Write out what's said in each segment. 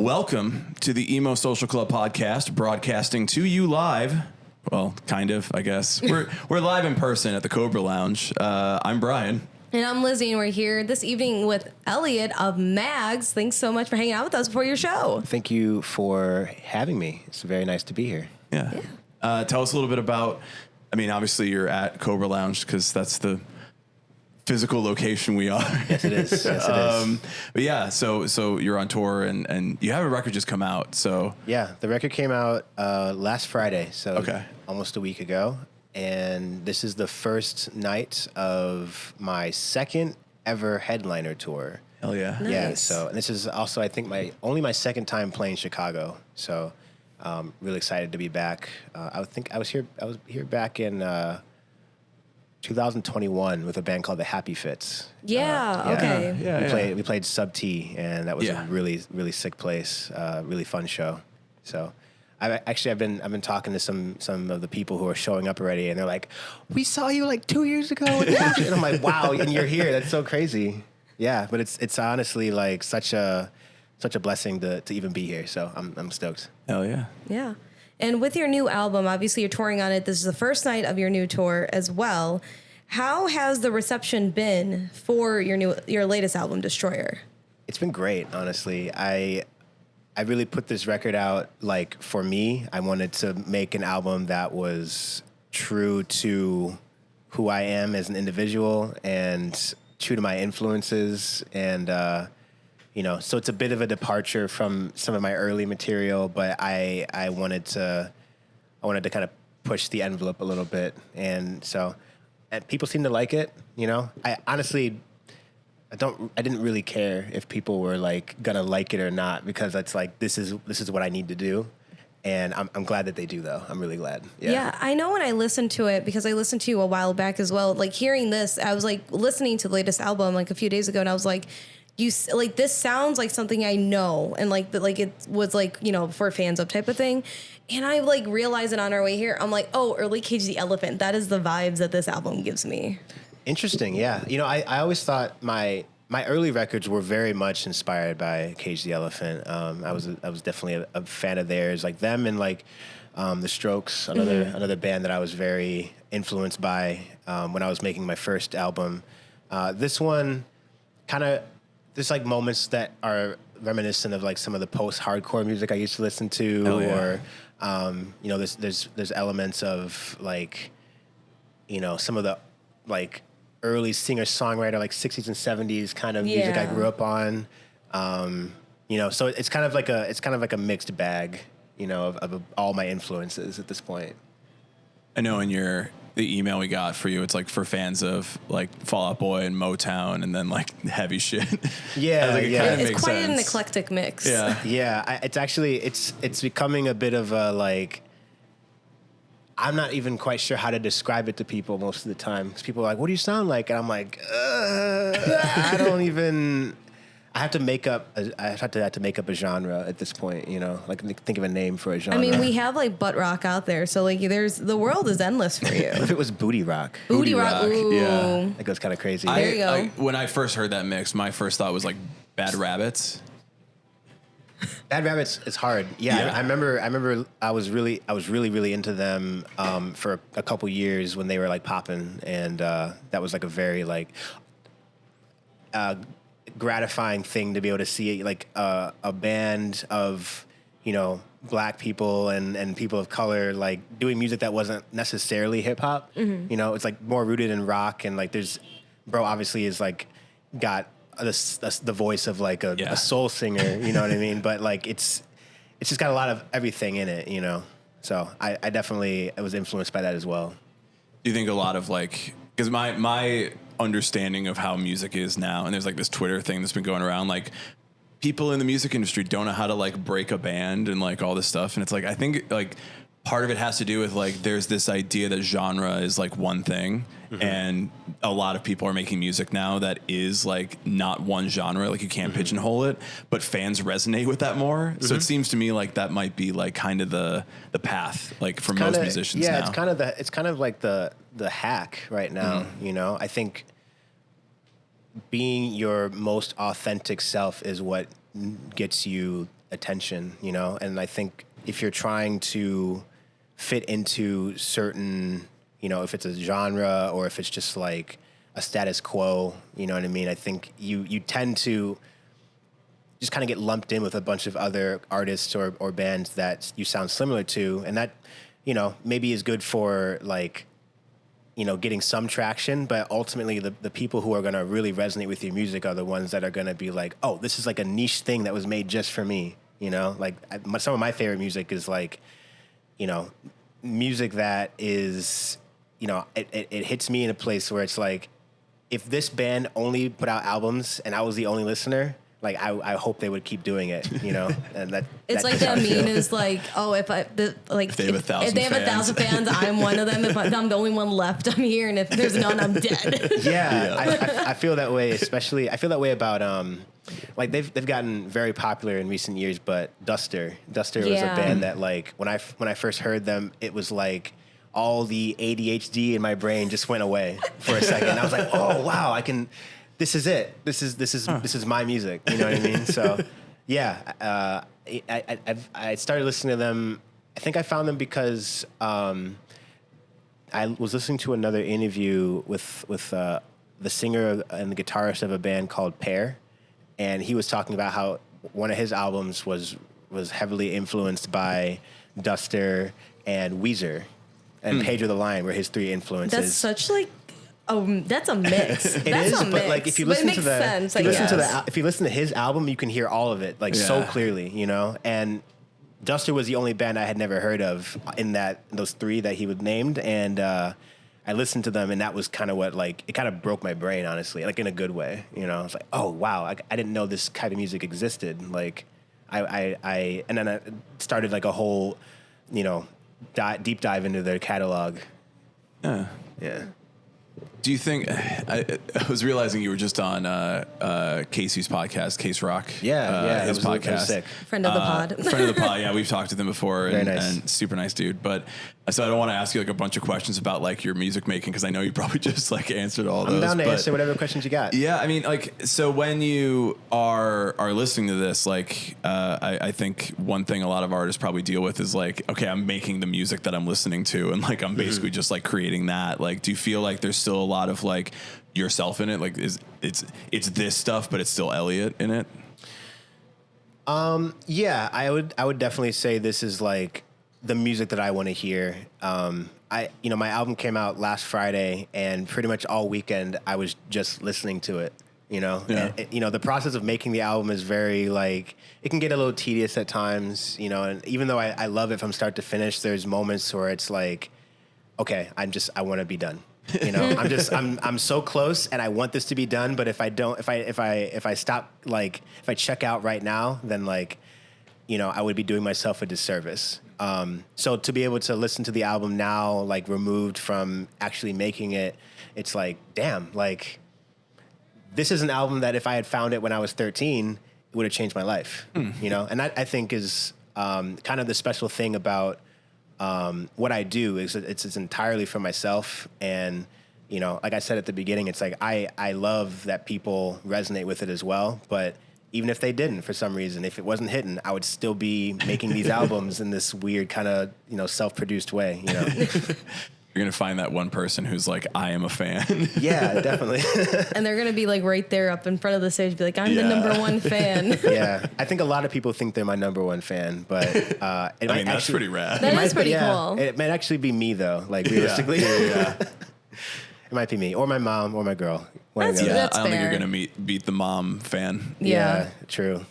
Welcome to the Emo Social Club podcast, broadcasting to you live. Well, kind of, I guess. We're live in person at the Cobra Lounge. I'm Brian. And I'm Lizzie, and we're here this evening with Elliot of M.A.G.S. Thanks so much for hanging out with us before your show. Thank you for having me. It's very nice to be here. Yeah. Tell us a little bit about, obviously you're at Cobra Lounge because that's the physical location we are. Yes, it is. Yes, it is. But yeah, so you're on tour and you have a record just come out. So yeah, the record came out last Friday, so okay. Almost a week ago. And this is the first night of my second ever headliner tour. Hell yeah. Nice. Yeah, so and this is also, I think, my second time playing Chicago. So really excited to be back. I was here back in 2021 with a band called the Happy Fits. Okay. We played Sub T, and that was a really, really sick place. Really fun show. So I've been talking to some of the people who are showing up already, and they're like, "We saw you like 2 years ago," and I'm like, "Wow!" And you're here. That's so crazy. Yeah, but it's honestly like such a blessing to even be here. So I'm stoked. Hell yeah. Yeah. And with your new album, obviously you're touring on it. This is the first night of your new tour as well. How has the reception been for your latest album, Destroyer? It's been great, honestly. I really put this record out, like, for me. I wanted to make an album that was true to who I am as an individual and true to my influences. And, so it's a bit of a departure from some of my early material, but I wanted to kind of push the envelope a little bit. And so and people seem to like it, I honestly... I didn't really care if people were like gonna like it or not, because it's like this is what I need to do, and I'm glad that they do, though. I'm really glad. Yeah, I know when I listened to it, because I listened to you a while back as well. Like hearing this, I was like listening to the latest album like a few days ago, and I was like, this sounds like something I know, and like it was like for fans up type of thing. And I like realized it on our way here. I'm like, oh, early Cage the Elephant. That is the vibes that this album gives me. Interesting, yeah. I always thought my early records were very much inspired by Cage the Elephant. I was definitely a fan of theirs, like them and like the Strokes, another band that I was very influenced by when I was making my first album. This one kind of there's like moments that are reminiscent of like some of the post-hardcore music I used to listen to, or there's elements of like some of the like early singer-songwriter, like 60s and 70s kind of music I grew up on. So it's kind of like a mixed bag, of all my influences at this point. I know in the email we got for you, it's like for fans of like Fall Out Boy and Motown and then like heavy shit. Yeah, It's quite an eclectic mix. Yeah. It's actually it's becoming a bit of a like. I'm not even quite sure how to describe it to people most of the time. Because people are like, "What do you sound like?" And I'm like, I don't even. I have to make up. I have to make up a genre at this point. Like think of a name for a genre. I mean, we have like butt rock out there, so like the world is endless for you. If it was booty rock. Booty rock. Ooh. Yeah, that goes kind of crazy. There you go. When I first heard that mix, my first thought was like Bad Rabbits. Bad Rabbits is hard. Yeah. I remember I was really into them for a couple years when they were like popping, and that was like a very like gratifying thing to be able to see like a band of black people and people of color like doing music that wasn't necessarily hip hop. Mm-hmm. It's like more rooted in rock, and like there's bro obviously is like got the voice of like a soul singer, you know what I mean? But like it's just got a lot of everything in it, So I definitely was influenced by that as well. Do you think a lot of like, because my understanding of how music is now, and there's like this Twitter thing that's been going around, like people in the music industry don't know how to like break a band and like all this stuff, and it's like I think like part of it has to do with like there's this idea that genre is like one thing, and a lot of people are making music now that is like not one genre, like you can't pigeonhole it, but fans resonate with that more. So it seems to me like that might be like kind of the path like for most musicians now. It's kind of like the hack right now. I think being your most authentic self is what gets you attention, you know? And I think if you're trying to fit into certain, you know, if it's a genre or if it's just like a status quo, you know what I mean? I think you tend to just kind of get lumped in with a bunch of other artists or bands that you sound similar to. And that, you know, maybe is good for like, you know, getting some traction, but ultimately the people who are going to really resonate with your music are the ones that are going to be like, oh, this is like a niche thing that was made just for me. You know, like some of my favorite music is like, you know, music that is, you know, it hits me in a place where it's like, if this band only put out albums and I was the only listener, like I hope they would keep doing it, you know. And that it's like that meme is like, oh, if they have 1,000 fans, I'm one of them. If I'm the only one left, I'm here, and if there's none, I'm dead. Yeah. I feel that way. Especially, I feel that way about like they've gotten very popular in recent years. But Duster was a band that like when I first heard them, it was like all the ADHD in my brain just went away for a second. I was like, oh wow, I can. This is it. This is my music. You know what I mean? So, yeah. I started listening to them. I think I found them because I was listening to another interview with the singer and the guitarist of a band called Pear, and he was talking about how one of his albums was heavily influenced by Duster and Weezer, and Pedro the Lion were his three influences. That's such like. Oh, that's a mix. It is, but like if you listen to if you listen to his album, you can hear all of it like so clearly, you know. And Duster was the only band I had never heard of in those three that he would named, and I listened to them, and that was kind of what like it kind of broke my brain, honestly, like in a good way, you know. I was like, oh wow, I didn't know this kind of music existed. Like I and then I started like a whole, you know, deep dive into their catalog. Yeah. Do you think I was realizing you were just on Casey's podcast, Case Rock? Yeah, his podcast. Sick. Friend of the pod. Friend of the pod. Yeah, we've talked to them before, Very nice. and super nice dude. But so I don't want to ask you like a bunch of questions about like your music making because I know you probably just like answered all those. I'm down to answer whatever questions you got. Yeah, I mean, like, so when you are listening to this, like, I think one thing a lot of artists probably deal with is like, okay, I'm making the music that I'm listening to, and like I'm basically just like creating that. Like, do you feel like there's still a lot of like yourself in it? Like, it's this stuff, but it's still Elliot in it? Yeah, I would definitely say this is like the music that I want to hear. My album came out last Friday, and pretty much all weekend I was just listening to it. You know, and, the process of making the album is very like it can get a little tedious at times. You know, and even though I love it from start to finish, there's moments where it's like, okay, I want to be done. You know, I'm so close, and I want this to be done. But if I stop, like if I check out right now, then like, you know, I would be doing myself a disservice. So to be able to listen to the album now, like removed from actually making it, it's like, damn, like this is an album that if I had found it when I was 13, it would have changed my life, you know? And that I think is kind of the special thing about what I do is it's entirely for myself. And, you know, like I said at the beginning, it's like I love that people resonate with it as well. But even if they didn't, for some reason, if it wasn't hitting, I would still be making these albums in this weird kind of, you know, self-produced way, you know? You're going to find that one person who's like, I am a fan. Yeah, definitely. And they're going to be like right there up in front of the stage, be like, I'm the number one fan. Yeah. I think a lot of people think they're my number one fan, but that's pretty rad. That is pretty cool. It might actually be me though, like realistically. Yeah. It might be me or my mom or my girl. That's I don't fair. think you're going to beat the mom fan. Yeah. True.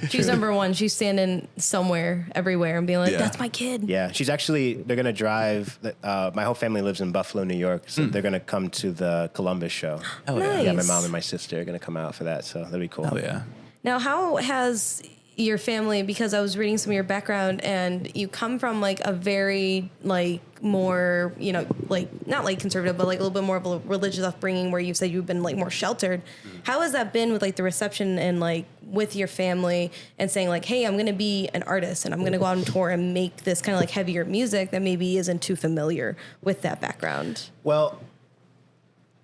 She's number one. She's standing somewhere, everywhere, and being like, that's my kid. Yeah. They're going to drive. My whole family lives in Buffalo, New York. So they're going to come to the Columbus show. Oh, nice. Yeah, my mom and my sister are going to come out for that. So that'll be cool. Oh, yeah. Now, how has your family, because I was reading some of your background and you come from like a very like more, you know, like not like conservative, but like a little bit more of a religious upbringing where you said you've been like more sheltered. How has that been with like the reception and like with your family and saying like, hey, I'm going to be an artist and I'm going to go out on tour and make this kind of like heavier music that maybe isn't too familiar with that background? Well,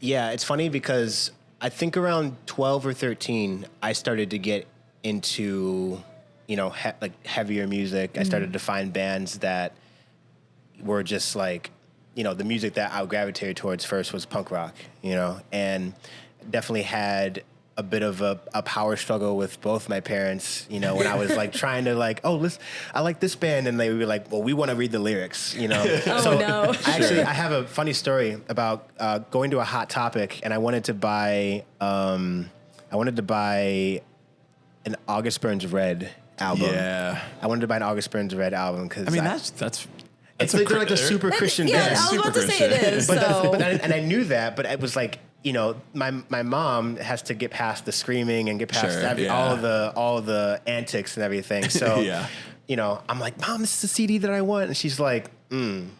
yeah, it's funny because I think around 12 or 13, I started to get into, like heavier music. I started to find bands that were just like, the music that I gravitated towards first was punk rock, and definitely had a bit of a power struggle with both my parents, when I was like trying to like, I like this band, and they would be like, well, we want to read the lyrics, Oh no! I have a funny story about going to a Hot Topic, and I wanted to buy an August Burns Red album. Yeah, I wanted to buy an August Burns Red album because that's it's like they're like a super Christian yeah, band. I was about to say it is. And I knew that, but it was like, my mom has to get past the screaming and get past all the antics and everything. So, I'm like, Mom, this is the CD that I want, and she's like, and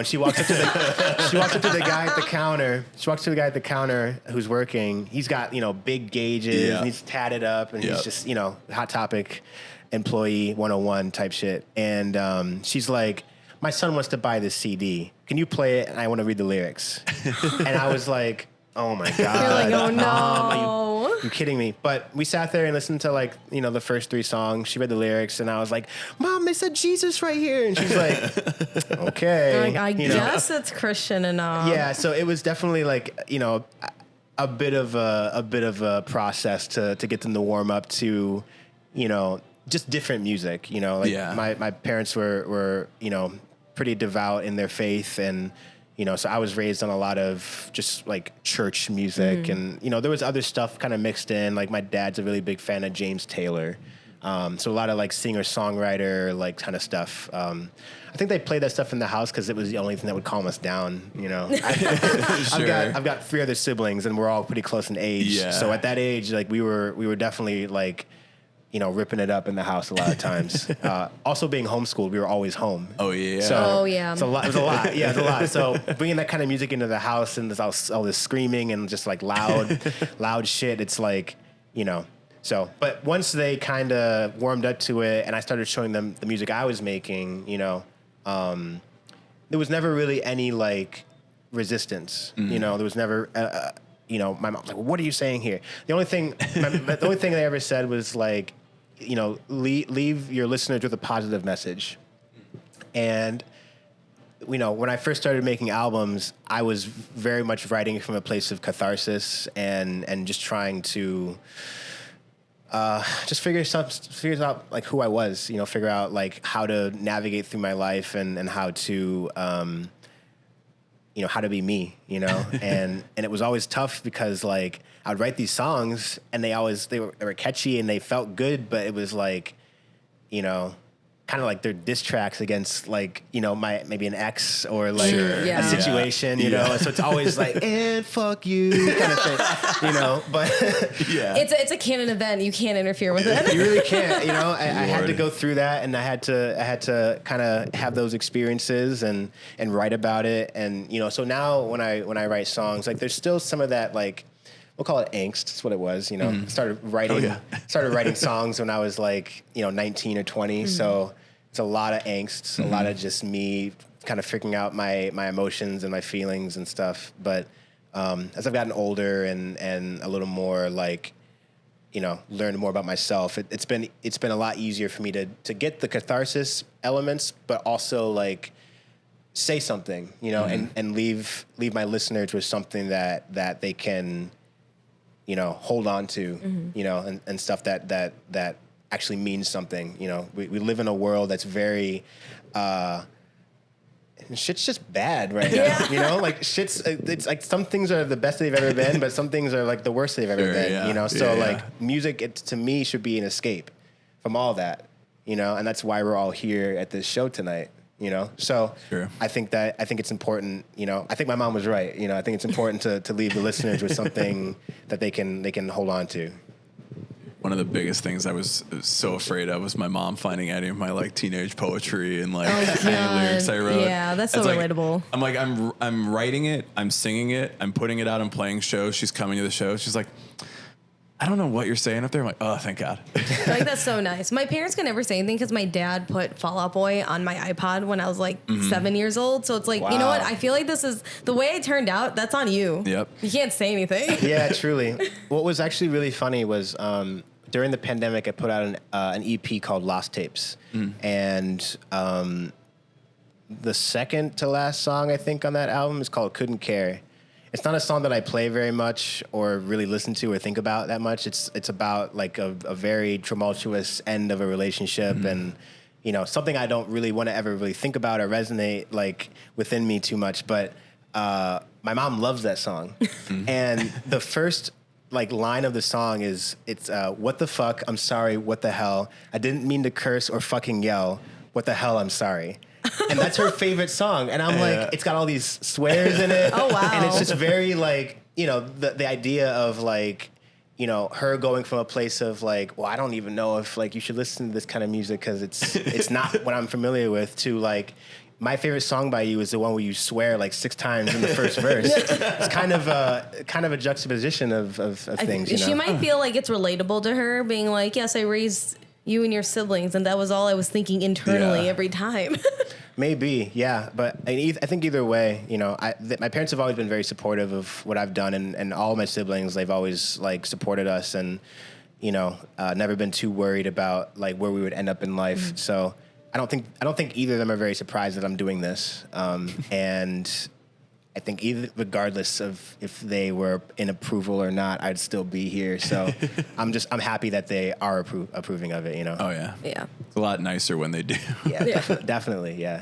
she walks up to the guy at the counter. She walks to the guy at the counter who's working. He's got big gauges, and he's tatted up, and he's just Hot Topic employee 101 type shit. And she's like, my son wants to buy this CD. Can you play it? And I want to read the lyrics. And I was like, oh my God. You're like, oh no. Are you kidding me? But we sat there and listened to like, the first 3 songs. She read the lyrics, and I was like, Mom, they said Jesus right here. And she's like, okay. Like, I guess it's Christian enough. Yeah. So it was definitely like, a bit of a process to get them to warm up to, just different music, my parents were, pretty devout in their faith, and so I was raised on a lot of just like church music, and there was other stuff kind of mixed in. Like my dad's a really big fan of James Taylor, so a lot of like singer-songwriter like kind of stuff. I think they played that stuff in the house because it was the only thing that would calm us down. I've got 3 other siblings, and we're all pretty close in age. Yeah. So at that age, like we were definitely like, ripping it up in the house a lot of times. Also being homeschooled, we were always home. Oh yeah. So it was a lot. Yeah, it was a lot. So bringing that kind of music into the house, and there's all this screaming and just like loud shit. It's like, So, but once they kind of warmed up to it, and I started showing them the music I was making, there was never really any like resistance. There was never. My mom was like, "What are you saying here?" The only thing they ever said was like, leave your listeners with a positive message. And, when I first started making albums, I was very much writing from a place of catharsis and just trying to just figure out like who I was, figure out like how to navigate through my life and how to, how to be me, and it was always tough because like I would write these songs, and they were catchy and they felt good, but it was like, kind of like they're diss tracks against like, maybe an ex or like a situation, know. So it's always like, and fuck you kind of thing, But it's a canon event. You can't interfere with it. You really can't, I had to go through that, and I had to kind of have those experiences and write about it. And, so now when I write songs, like there's still some of that, like, we'll call it angst. That's what it was, Started writing songs when I was like, 19 or 20. So it's a lot of angst, a lot of just me kind of figuring out my emotions and my feelings and stuff. But as I've gotten older and a little more like, learned more about myself, it's been a lot easier for me to get the catharsis elements, but also like say something, and leave my listeners with something that they can, hold on to, and stuff that actually means something. We live in a world that's very, shit's just bad right now, like it's like some things are the best they've ever been, but some things are like the worst they've ever been, so like music, to me, should be an escape from all that, and that's why we're all here at this show tonight. So I think it's important, I think my mom was right. I think it's important to leave the listeners with something that they can hold on to. One of the biggest things I was so afraid of was my mom finding any of my like teenage poetry and like any lyrics I wrote. Yeah, that's so relatable. I'm like, I'm writing it, I'm singing it, I'm putting it out, I'm playing shows. She's coming to the show. She's like, I don't know what you're saying up there. I'm like, oh, thank God. Like, that's so nice. My parents could never say anything because my dad put Fall Out Boy on my iPod when I was like 7 years old. So it's like, you know what? I feel like this is the way I turned out. That's on you. Yep. You can't say anything. Yeah, truly. What was actually really funny was during the pandemic, I put out an EP called Lost Tapes, and the second to last song I think on that album is called Couldn't Care. It's not a song that I play very much or really listen to or think about that much. It's about like a very tumultuous end of a relationship and, you know, something I don't really want to ever really think about or resonate like within me too much. But my mom loves that song. And the first like line of the song is, it's what the fuck, I'm sorry, what the hell. I didn't mean to curse or fucking yell. What the hell, I'm sorry. And that's her favorite song. And I'm like, it's got all these swears in it. Oh, wow. And it's just very like, you know, the idea of like, you know, her going from a place of like, well, I don't even know if like you should listen to this kind of music because it's not what I'm familiar with, to like, my favorite song by you is the one where you swear like 6 times in the first verse. It's kind of a juxtaposition of things. You know? She might feel like it's relatable to her, being like, yes, I raised you and your siblings, and that was all I was thinking internally every time. Maybe, yeah. But I think either way, you know, my parents have always been very supportive of what I've done, and all my siblings, they've always like supported us, and you know, never been too worried about like where we would end up in life. So I don't think either of them are very surprised that I'm doing this. And I think regardless of if they were in approval or not, I'd still be here. So I'm happy that they are approving of it, you know? Oh yeah. Yeah. It's a lot nicer when they do. Yeah, definitely. Yeah.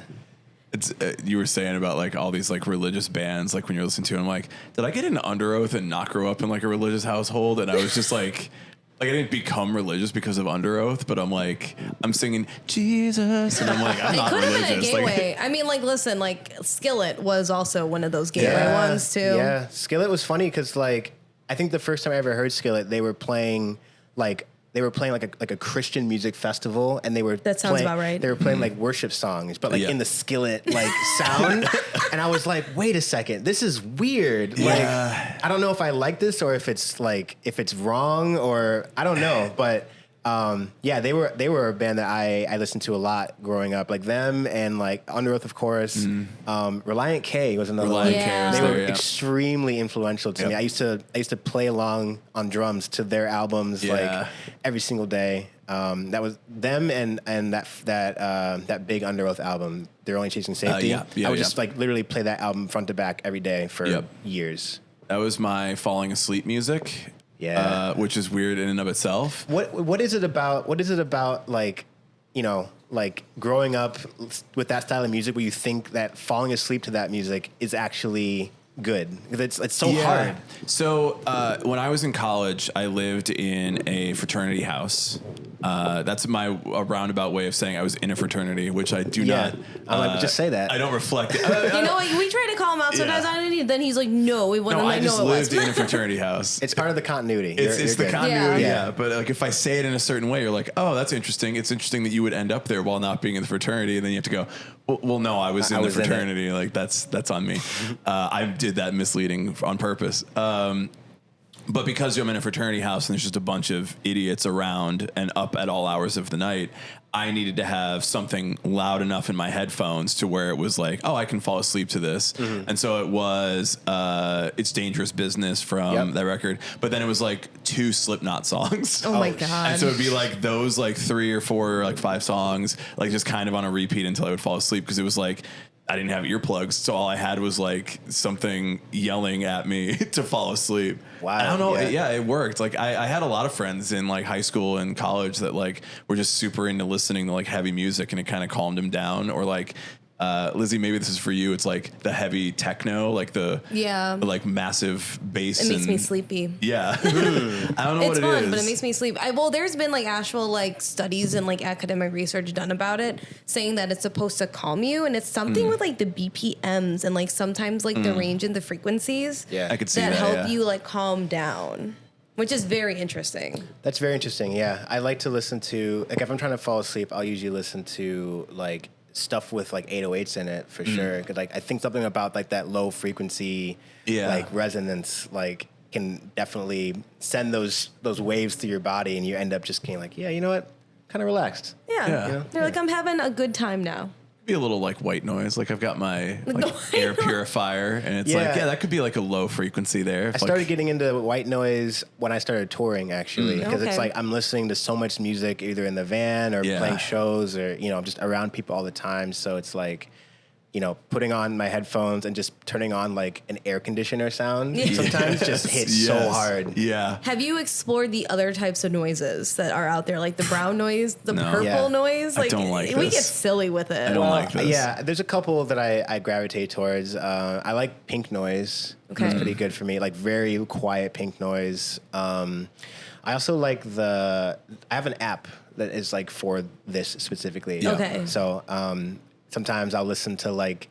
It's you were saying about like all these like religious bands, like when you're listening to it, I'm like, did I get into Under Oath and not grow up in like a religious household? And I was just like I didn't become religious because of Under Oath, but I'm like, I'm singing Jesus, and I'm like, I'm not religious. It could have been a gateway. I mean, like, listen, like, Skillet was also one of those gateway ones, too. Yeah, Skillet was funny because, like, I think the first time I ever heard Skillet, they were playing, like a Christian music festival, and they were that sounds about right. They were playing like worship songs, but like in the Skillet like sound, and I was like, wait a second, this is weird. Like, I don't know if I like this or if it's wrong or I don't know, but they were a band that I listened to a lot growing up, like them and like Under Oath, of course. Reliant K was another one. They were extremely influential to me. I used to play along on drums to their albums like every single day. That was them and that big Under Oath album, They're Only Chasing Safety. I would just like literally play that album front to back every day for years. That was my falling asleep music. Yeah, which is weird in and of itself. What is it about like, you know, like growing up with that style of music where you think that falling asleep to that music is actually good? It's so hard. So when I was in college, I lived in a fraternity house. That's my roundabout way of saying I was in a fraternity, which I do not. I'm like, just say that. I don't reflect it. You know, we try to call him out sometimes on it, then he's like, no, it wasn't. No, I just lived in a fraternity house. It's part of the continuity. It's the continuity, Yeah. But like if I say it in a certain way, you're like, oh, that's interesting. It's interesting that you would end up there while not being in the fraternity, and then you have to go, well no, I was in the fraternity. Like that's on me. I did that misleading on purpose. But because I'm in a fraternity house and there's just a bunch of idiots around and up at all hours of the night, I needed to have something loud enough in my headphones to where it was like, oh, I can fall asleep to this. And so it was It's Dangerous Business from that record. But then it was like 2 Slipknot songs. Oh my God. And so it'd be like those like 3 or 4 or like 5 songs, like just kind of on a repeat until I would fall asleep, because it was like I didn't have earplugs, so all I had was like something yelling at me to fall asleep. Wow. I don't know. Yeah, it worked. Like I had a lot of friends in like high school and college that like were just super into listening to like heavy music, and it kind of calmed them down. Or like Lizzie, maybe this is for you. It's like the heavy techno, like the like massive bass. It makes me sleepy. Yeah. I don't know what it is. It's fun, but it makes me sleep. There's been like actual like studies and like academic research done about it, saying that it's supposed to calm you, and it's something with like the BPMs and like sometimes like the range and the frequencies. Yeah, I could see that that help you like calm down, which is very interesting. That's very interesting. Yeah, I like to listen to, like, if I'm trying to fall asleep, I'll usually listen to like stuff with like 808s in it for sure. Cause like I think something about like that low frequency like resonance like can definitely send those waves through your body, and you end up just being like, yeah, you know what, kind of relaxed. Yeah. Yeah. You know? They're like, I'm having a good time now. be a little like white noise. Like I've got my like air purifier, and it's like that could be like a low frequency there. I started getting into white noise when I started touring, actually, because it's like I'm listening to so much music either in the van or playing shows, or I'm just around people all the time. So it's like, putting on my headphones and just turning on like an air conditioner sound sometimes just hits so hard. Yeah. Have you explored the other types of noises that are out there, like the brown noise, the purple noise? Like, I don't like we this. get silly with it. I don't like this. Yeah, there's a couple that I gravitate towards. I like pink noise. Okay. It's pretty good for me. Like very quiet pink noise. I also like I have an app that is like for this specifically. Yeah. Okay. So sometimes I'll listen to like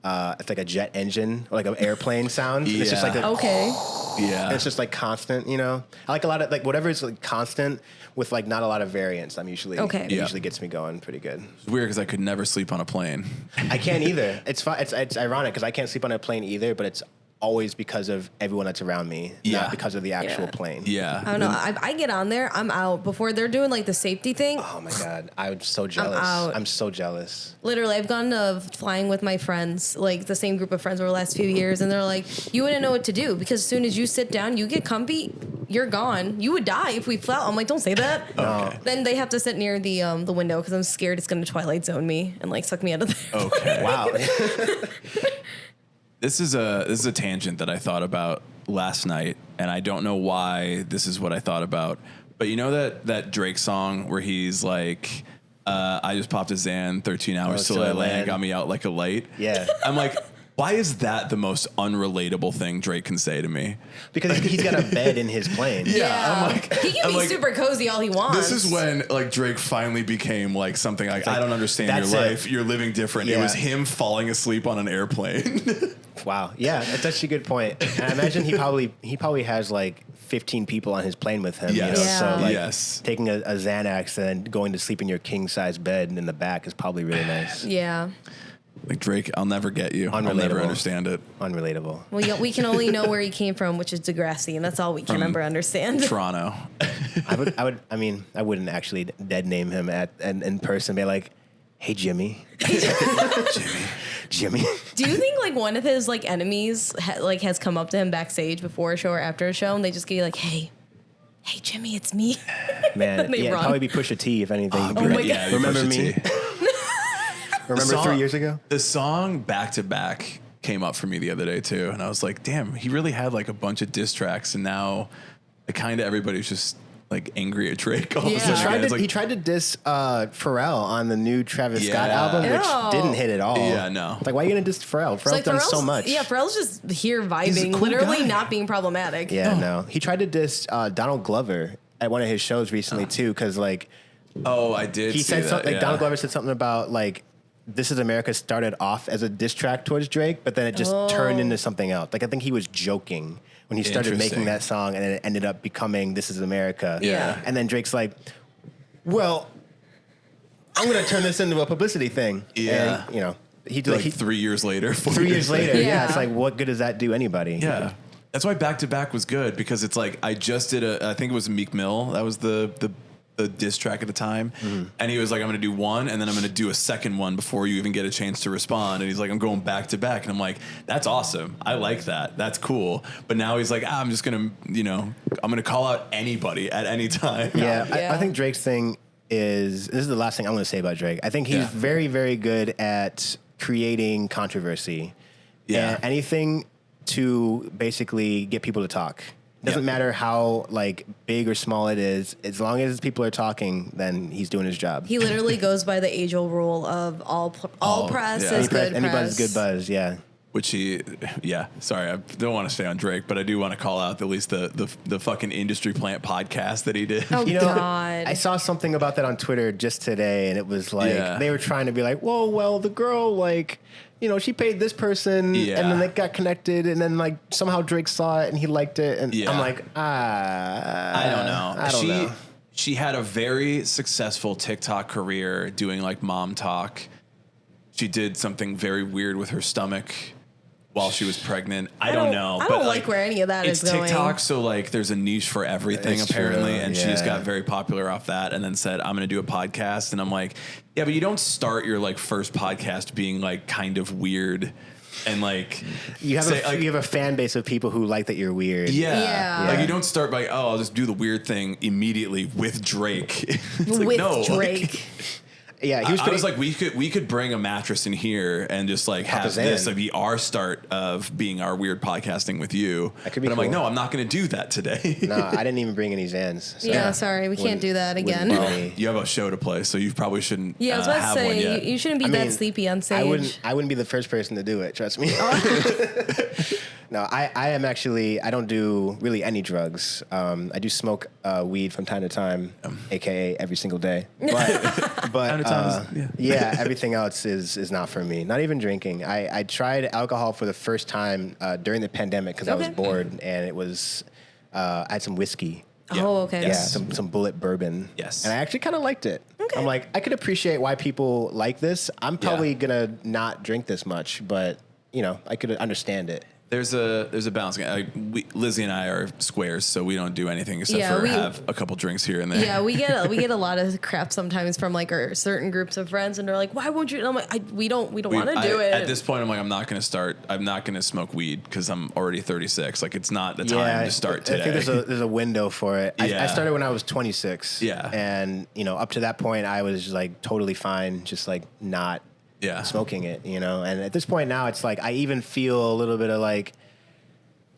it's like a jet engine or like an airplane sound. And it's just like it's just like constant. I like a lot of like whatever is like constant with like not a lot of variance. It usually gets me going pretty good. It's weird because I could never sleep on a plane. I can't either. It's fun. It's ironic because I can't sleep on a plane either, but it's always because of everyone that's around me, not because of the actual plane. Yeah. I don't know. I get on there, I'm out before they're doing like the safety thing. Oh my God. I'm so jealous. I'm so jealous. Literally, I've gone to flying with my friends, like the same group of friends over the last few years, and they're like, you wouldn't know what to do because as soon as you sit down, you get comfy, you're gone. You would die if we fell. I'm like, don't say that. Okay. Then they have to sit near the window because I'm scared it's going to Twilight Zone me and like suck me out of there. Okay. Wow. This is a tangent that I thought about last night, and I don't know why this is what I thought about. But you know that Drake song where he's like, I just popped a Xan, 13 hours till I land, got me out like a light. Yeah. I'm like, why is that the most unrelatable thing Drake can say to me? Because he's got a bed in his plane. Yeah. I'm like, he can be super cozy all he wants. This is when like Drake finally became like something like I don't understand your life. You're living different. Yeah. It was him falling asleep on an airplane. Wow. Yeah, that's actually a good point. And I imagine he probably has like 15 people on his plane with him. Yes. So like taking a Xanax and then going to sleep in your king size bed in the back is probably really nice. Yeah. Like Drake, I'll never get you. I'll never understand it. Unrelatable. Well, we can only know where he came from, which is Degrassi, and that's all we can ever understand. Toronto. I wouldn't actually dead name him in person. Be like, hey Jimmy. Jimmy. Do you think like one of his like enemies has come up to him backstage before a show or after a show, and they just get like, hey Jimmy, it's me. Man, probably be Pusha T if anything. Oh my God. Remember me? Remember 3 years ago? The song Back to Back came up for me the other day too, and I was like, damn, he really had like a bunch of diss tracks, and now kind of everybody's just like angry at Drake all of a sudden. He tried to diss Pharrell on the new Travis Scott album, which didn't hit at all. Yeah, no. It's like, why are you going to diss Pharrell? Pharrell's done so much. Yeah, Pharrell's just here vibing, cool literally not being problematic. Yeah, no. He tried to diss Donald Glover at one of his shows recently too, because like... Oh, I did He said something, like Donald Glover said something about like, This Is America started off as a diss track towards Drake, but then it just turned into something else. Like, I think he was joking when he started making that song, and then it ended up becoming This Is America. Yeah. And then Drake's like, well, I'm going to turn this into a publicity thing. Yeah. And, he like 3 years later. 3 years later. It's like, what good does that do anybody? Yeah. That's why Back to Back was good, because it's like, I just did I think it was Meek Mill. That was the diss track at the time. And he was like, I'm going to do one, and then I'm going to do a second one before you even get a chance to respond. And he's like, I'm going back to back. And I'm like, that's awesome. I like that. That's cool. But now he's like, I'm just going to, I'm going to call out anybody at any time. Yeah. I think Drake's thing this is the last thing I'm going to say about Drake. I think he's very, very good at creating controversy. Yeah. And anything to basically get people to talk. Doesn't matter how like big or small it is. As long as people are talking, then he's doing his job. He literally goes by the age-old rule of all press is good Any buzz press. is good buzz. Yeah. Which sorry, I don't want to stay on Drake, but I do want to call out at least the fucking Industry Plant podcast that he did. Oh, God. I saw something about that on Twitter just today, and it was like, they were trying to be like, whoa, well, the girl, like, she paid this person, and then they got connected, and then, like, somehow Drake saw it, and he liked it, and I'm like, I don't know. I don't know. She had a very successful TikTok career doing, like, mom talk. She did something very weird with her stomach while she was pregnant. I don't know. I don't like where any of that is going. It's TikTok, so like there's a niche for everything It's apparently, true, and she just got very popular off that, and then said, "I'm going to do a podcast," and I'm like, yeah, but you don't start your like first podcast being like kind of weird. And like you have a fan base of people who like that you're weird. Yeah. Like you don't start by I'll just do the weird thing immediately with Drake. It's with no, Drake. Like, Yeah, I was like, we could bring a mattress in here and just like have this like be our start of being our weird podcasting with you. That could be but I'm like, cool. no, I'm not going to do that today. No, I didn't even bring any Zans. So Yeah, sorry, we can't do that again. You have a show to play, so you probably shouldn't. Yeah, I was about have to one say yet. you shouldn't be that sleepy on stage. I wouldn't be the first person to do it. Trust me. No, I am actually. I don't do really any drugs. I do smoke weed from time to time, aka every single day. But yeah, everything else is not for me. Not even drinking. I tried alcohol for the first time during the pandemic because I was bored, and it was I had some whiskey. Yeah. Oh, okay. Yeah, some bullet bourbon. Yes. And I actually kind of liked it. Okay. I'm like, I could appreciate why people like this. I'm probably gonna not drink this much, but you know, I could understand it. There's a balance. Lizzie and I are squares, so we don't do anything except for have a couple drinks here and there. Yeah, we get a lot of crap sometimes from like our certain groups of friends, and they're like, "Why won't you?" And I'm like, "We don't want to do it." At this point, I'm like, I'm not going to start. I'm not going to smoke weed because I'm already 36. Like, it's not the time to start today. I think there's a window for it. I started when I was 26. Yeah, and you know, up to that point, I was just like totally fine, just like not. Smoking it, you know, and at this point now, it's like I even feel a little bit of like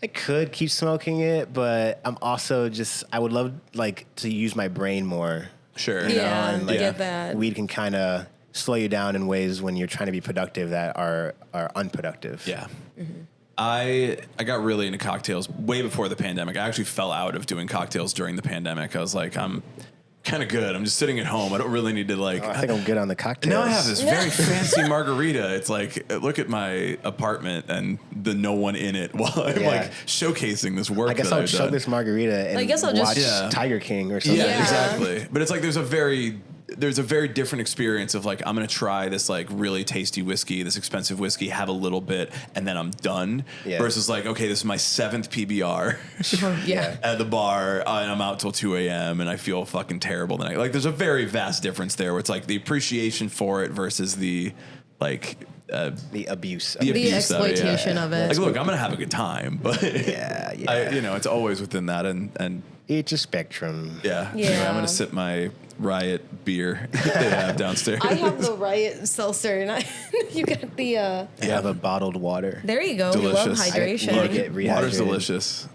I could keep smoking it, but I'm also just I would love like to use my brain more. Sure, you know? And, like, get that. Weed can kind of slow you down in ways when you're trying to be productive that are unproductive. Yeah. Mm-hmm. I got really into cocktails way before the pandemic. I actually fell out of doing cocktails during the pandemic. I was like, I'm kind of good. I'm just sitting at home. I don't really need to like. I think I'm good on the cocktails. Now I have this very fancy margarita. It's like, look at my apartment and the no one in it while I'm like showcasing this work. I guess I'll chug this margarita and watch Tiger King or something. Yeah, exactly. But it's like there's a very different experience of like I'm gonna try this like really tasty whiskey, this expensive whiskey, have a little bit, and then I'm done. Yeah. Versus like, okay, this is my 7th PBR at the bar, and I'm out till 2 a.m. and I feel fucking terrible the night. Like there's a very vast difference there where it's like the appreciation for it versus the like the abuse, the exploitation of it. Like, look, I'm gonna have a good time, but it's always within that and it's a spectrum. Yeah. Anyway, I'm gonna sip my Riot beer they have downstairs. I have the Riot seltzer, and you got the. I have a bottled water. There you go. Delicious. We love hydration. Water's delicious.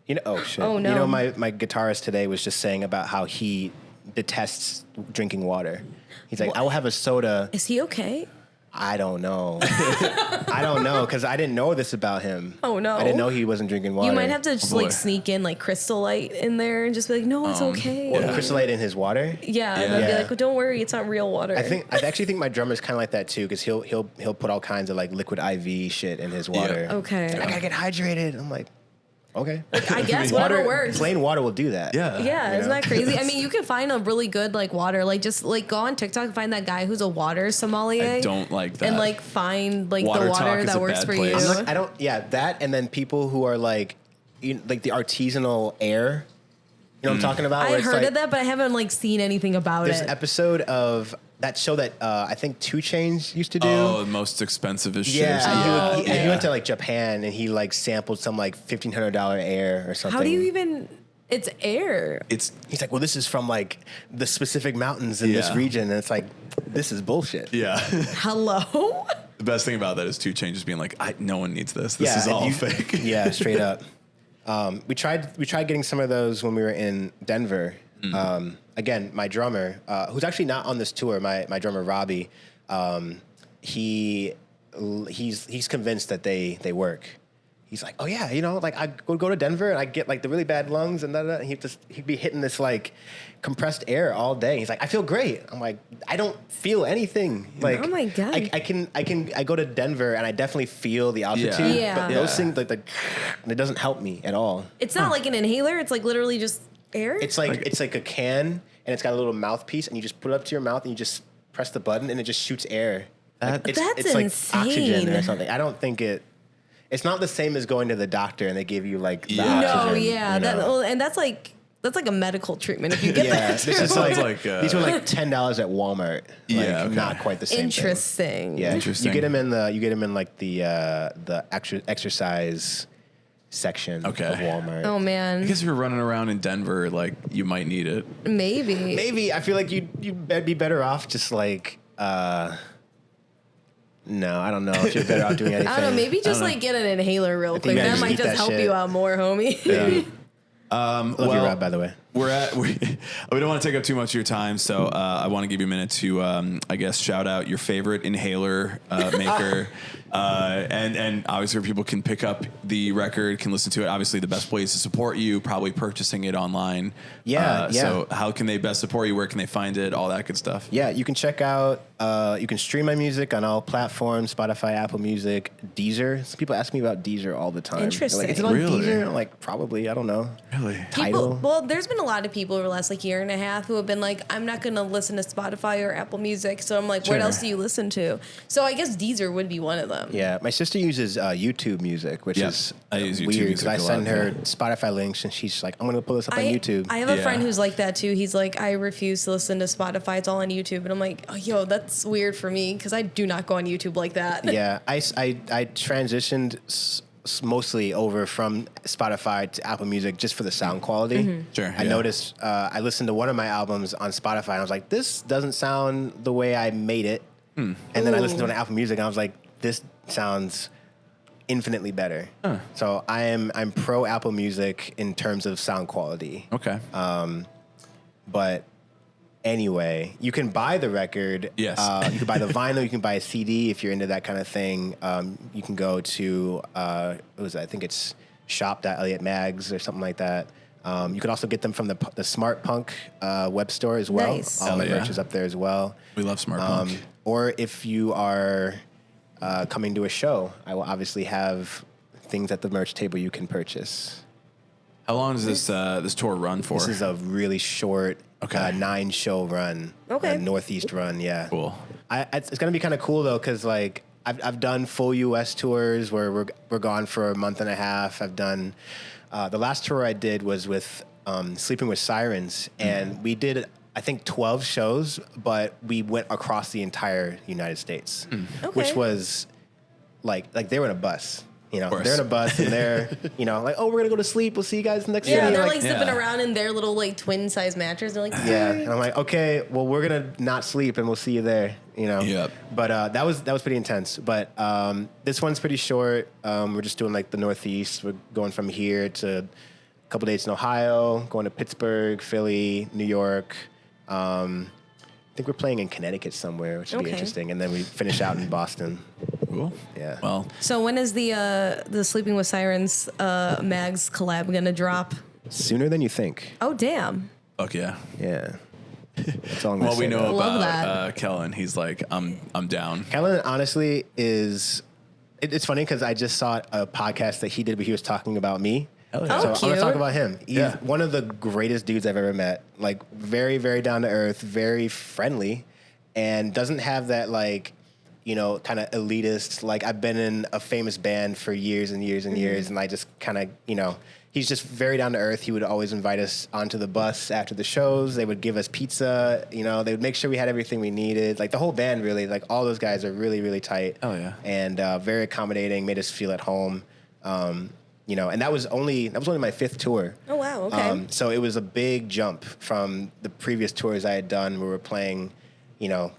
You know, oh shit. Oh no. You know, my guitarist today was just saying about how he detests drinking water. He's like, I will have a soda. Is he okay? I don't know. I don't know because I didn't know this about him. Oh no! I didn't know he wasn't drinking water. You might have to just like sneak in like Crystal Light in there and just be like, no, it's okay. Crystal Light in his water. Yeah, and then be like, well, don't worry, it's not real water. I actually think my drummer's kind of like that too because he'll put all kinds of like liquid IV shit in his water. Yeah. Okay. Like, I gotta get hydrated. I'm like, okay. I guess whatever works. Plain water will do that. Yeah, isn't that crazy? I mean, you can find a really good like water, like just like go on TikTok and find that guy who's a water sommelier. I don't like that. And like find like Water the water that works for you. I don't. Yeah, that and then people who are like, like the artisanal air. You know what I'm talking about? I heard of that, but I haven't like seen anything about There's it. an episode of that show that I think 2 Chainz used to do. Oh, the most expensive shit. Yeah, he went to like Japan and he like sampled some like $1,500 air or something. How do you even? It's air. He's like, well, this is from like the specific mountains in this region, and it's like, this is bullshit. Yeah. Hello. The best thing about that is 2 Chainz just being like, no one needs this. This is all fake. Yeah, straight up. We tried getting some of those when we were in Denver. Again, my drummer, who's actually not on this tour, my drummer Robbie, he's convinced that they work. He's like, oh yeah, you know, like I would go to Denver and I get like the really bad lungs and and he'd be hitting this like compressed air all day. He's like, I feel great. I'm like, I don't feel anything. Like, oh my God. I go to Denver and I definitely feel the altitude. Yeah. But those things like it doesn't help me at all. It's not like an inhaler. It's like literally just air. It's like a can and it's got a little mouthpiece and you just put it up to your mouth and you just press the button and it just shoots air. That's it's like insane. oxygen or something. I don't think it. it's not the same as going to the doctor and they give you like the Yeah. No, oxygen, yeah, you know? and that's like a medical treatment if you get Yeah, that. this is Sounds like, like, these were like $10 at Walmart. Yeah, okay. Not quite the same. Interesting. Thing. Yeah, Interesting. You get them in like the exercise section of Walmart. Oh man. I guess if you're running around in Denver, like you might need it. Maybe. Maybe I feel like you'd be better off just like. No, I don't know if you're better off doing anything. I don't know. Maybe just like get an inhaler real quick. you gotta That just might eat just that help shit. you out more, homie. Yeah. Love your rap, by the way. We don't want to take up too much of your time, so I want to give you a minute to, I guess, shout out your favorite inhaler maker, and obviously where people can pick up the record, can listen to it. Obviously, the best place to support you, probably purchasing it online. Yeah. So how can they best support you? Where can they find it? All that good stuff. Yeah, you can check out. You can stream my music on all platforms: Spotify, Apple Music, Deezer. Some people ask me about Deezer all the time. They're Interesting. Like, is it on Really? Deezer? I'm like, probably. I don't know. Really? Tidal. Well, there's been a lot of people over the last like year and a half who have been like, I'm not going to listen to Spotify or Apple Music. So I'm like, Sure. what else do you listen to? So I guess Deezer would be one of them. Yeah, my sister uses YouTube Music, which Yeah, is I use YouTube weird. Music I a send lot, her yeah. Spotify links, and she's like, "I'm gonna pull this up on YouTube." I have a Yeah. friend who's like that too. He's like, I refuse to listen to Spotify. It's all on YouTube. And I'm like, oh, yo, that's weird for me because I do not go on YouTube like that. Yeah, I transitioned mostly over from Spotify to Apple Music just for the sound quality. Mm-hmm. Sure, I yeah. noticed I listened to one of my albums on Spotify, and I was like, "This doesn't sound the way I made it." And then I listened to it on Apple Music, and I was like, "This sounds infinitely better." So I'm pro Apple Music in terms of sound quality. Okay. But anyway, you can buy the record. Yes. You can buy the vinyl. You can buy a CD if you're into that kind of thing. You can go to, what was it? I think it's shop.elliot.M.A.G.S. or something like that. You can also get them from the Smart Punk web store as well. Nice. All Hell my yeah. merch is up there as well. We love Smart Punk. Or if you are coming to a show, I will obviously have things at the merch table you can purchase. How long does this tour run for? This is a really short, Okay. 9-show run. Okay. Northeast run, yeah. Cool. It's gonna be kind of cool though, because like I've done full U.S. tours where we're gone for a month and a half. I've done the last tour I did was with Sleeping with Sirens, and we did I think 12 shows, but we went across the entire United States, which Okay. was like they were in a bus. You know, course. they're in a bus and they're, you know, like, oh, we're gonna go to sleep. We'll see you guys next Yeah, city. they're Like, like zipping Yeah. around in their little like twin size mattress. They're like, yeah, and I'm like, okay, well, we're gonna not sleep, and we'll see you there. You know. Yep. But that was pretty intense. But this one's pretty short. We're just doing like the Northeast. We're going from here to a couple dates in Ohio, going to Pittsburgh, Philly, New York. I think we're playing in Connecticut somewhere, which would be Okay. interesting. And then we finish out in Boston. Cool. Yeah. Well, So when is the Sleeping with Sirens Mags collab gonna drop? Sooner than you think. Oh damn! fuck yeah. Yeah. That's all I'm gonna What we say, know though. Love about that. Kellin, he's like, I'm down. Kellin honestly is. It's funny because I just saw a podcast that he did where he was talking about me. Hell yeah. So Oh, I'm gonna cute. talk about him. He's Yeah. one of the greatest dudes I've ever met. Like very, very down to earth, very friendly, and doesn't have that like, you know, kind of elitist. Like I've been in a famous band for years and years and years, and I just kind of, you know, he's just very down to earth. He would always invite us onto the bus after the shows. They would give us pizza. You know, they would make sure we had everything we needed. Like the whole band, really. Like all those guys are really, really tight. Oh, yeah. And very accommodating. Made us feel at home. You know, and that was only my 5th tour. Oh wow! Okay. So it was a big jump from the previous tours I had done, where we're playing, you know,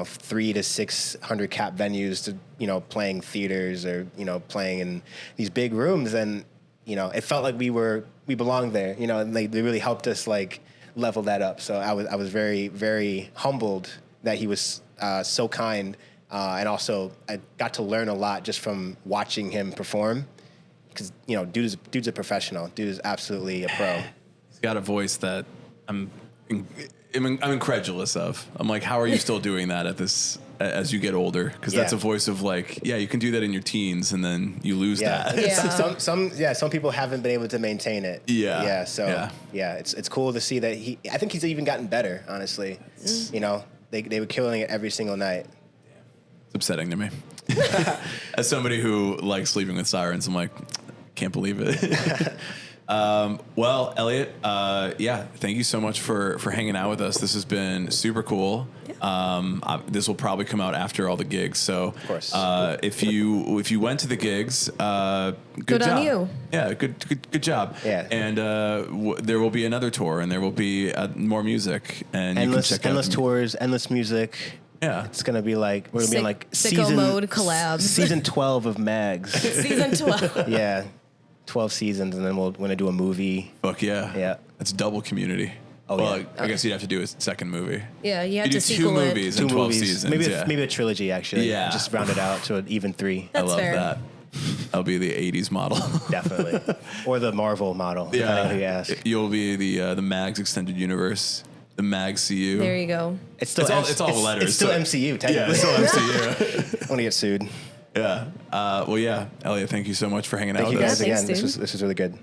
300 to 600 cap venues to, you know, playing theaters or, you know, playing in these big rooms, and you know, it felt like we belonged there, you know, and they really helped us like level that up. So I was very, very humbled that he was so kind, and also I got to learn a lot just from watching him perform. Because, you know, dude's a professional. Dude is absolutely a pro. He's got a voice that I'm incredulous of. I'm like, how are you still doing that as you get older? Because that's a Yeah. voice of like, yeah, you can do that in your teens, and then you lose Yeah. that. Yeah. Some people haven't been able to maintain it. Yeah. Yeah. So Yeah. it's cool to see that I think he's even gotten better. Honestly, you know, they were killing it every single night. It's upsetting to me. As somebody who likes Sleeping with Sirens, I'm like, can't believe it. Well, Elliot, thank you so much for hanging out with us. This has been super cool. Yeah. This will probably come out after all the gigs. So, of course. If you went to the gigs, good job. on you. Yeah, good job. Yeah. And there will be another tour, and there will be more music, and endless, you can check endless out tours, endless music. Yeah, it's gonna be like we're gonna be in like sicko mode collabs. Season 12 of M.A.G.S. Season 12. Yeah, 12 seasons, and then we're gonna do a movie. Fuck yeah. Yeah. That's double Community. Oh, well, yeah. I guess you'd have to do a second movie. Yeah, you have You do to two sequel it. movies and 12 seasons. Maybe a trilogy actually. Yeah. Just round it out to an even 3. That's I love fair. that. I'll be the 80s model. Definitely. Or the Marvel model, depending on who you ask. You'll be the M.A.G.S. Extended Universe, the M.A.G.S.CU. There you go. It's still It's all letters. It's still so- MCU, technically. Yeah, it's still MCU. I want to get sued. Yeah. Well, yeah. Elliot, thank you so much for hanging out Thank you with guys us. Yeah, again. thanks, This was really good.